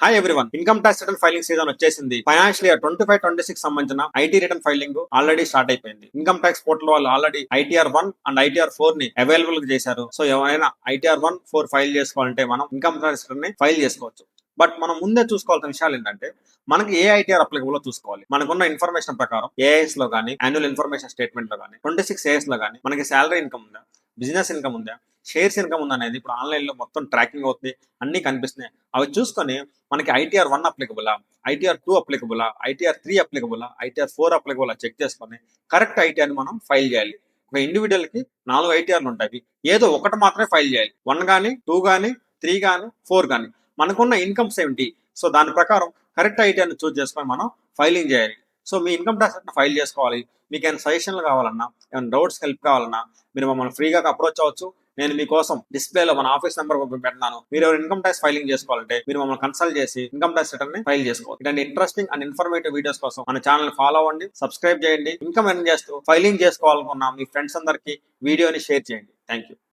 Hi everyone, income tax return filing season వచ్చేసింది. Financial year 25-26 సంబంధించిన IT return filing already start అయిపోయింది. Income tax portal వాళ్ళు already ITR 1 and ITR 4 ని available చేశారు. So ఎవరైనా ITR 1, 4 file చేసుకోవాలంటే మనం ఇన్కమ్ ట్యాక్స్ రిటర్న్ ని ఫైల్ చేసుకోవచ్చు. బట్ మనం ముందే చూసుకోవాల్సిన విషయాలు ఏంటంటే మనకి ఏ ఐటీఆర్ అప్లికబుల్ చూసుకోవాలి. మనకున్న ఇన్ఫర్మేషన్ ప్రకారం ఏఐఎస్ లో కానీ, యాన్యువల్ ఇన్ఫర్మేషన్ స్టేట్మెంట్ లో కానీ, 26 ఏఎస్ లో కానీ మనకి శాలరీ ఇన్కమ్ ఉందా, బిజినెస్ ఇన్కమ్ ఉందా, షేర్స్ ఇన్కమ్ ఉందా అనేది ఇప్పుడు ఆన్లైన్ లో మొత్తం ట్రాకింగ్ అవుతుంది, అన్ని కనిపిస్తున్నాయి. అవి చూసుకొని మనకి ఐటీఆర్ 1 అప్లికబులా, ఐటీఆర్ 2 అప్లికబులా, ఐటీఆర్ 3 అప్లికబులా, ఐటీఆర్ 4 అప్లికబులా చెక్ చేసుకొని కరెక్ట్ ఐటీఆర్ మనం ఫైల్ చేయాలి. ఒక ఇండివిజువల్ కి 4 ఐటీఆర్లు ఉంటాయి. ఏదో ఒకటి మాత్రమే ఫైల్ చేయాలి. 1 కానీ, 2 కానీ, 3 కానీ, 4 కానీ. మనకున్న ఇన్కమ్స్ ఏమిటి, సో దాని ప్రకారం కరెక్ట్ ఐటీఆర్ని చూస్ చేసుకొని మనం ఫైలింగ్ చేయాలి. సో మీ ఇన్కమ్ ట్యాక్స్ ఫైల్ చేసుకోవాలి. మీకు ఏమైనా సజెషన్లు కావాలన్నా, ఏమైనా డౌట్స్ హెల్ప్ కావాలన్నా మీరు మమ్మల్ని ఫ్రీగా అప్రోచ్ అవ్వచ్చు. నేను మీకోసం డిస్ప్లేలో మన ఆఫీస్ నెంబర్ పెడతాను. మీరు ఎవరు ఇన్కమ్ ట్యాక్స్ ఫైలింగ్ చేసుకోవాలంటే మీరు మమ్మల్ని కన్సల్ట్ చేసి ఇన్కమ్ ట్యాక్స్ రిటర్న్ ని ఫైల్ చేసుకోవాలి. ఇలాంటి ఇంట్రెస్టింగ్ అండ్ ఇన్ఫర్మేటివ్ వీడియోస్ కోసం మన ఛానల్ ఫాలో అవ్వండి, సబ్స్క్రైబ్ చేయండి. ఇన్కమ్ ఎర్న్ చేస్తూ ఫైలింగ్ చేసుకోవాలనుకున్న మీ ఫ్రెండ్స్ అందరికీ వీడియోని షేర్ చేయండి. Thank you.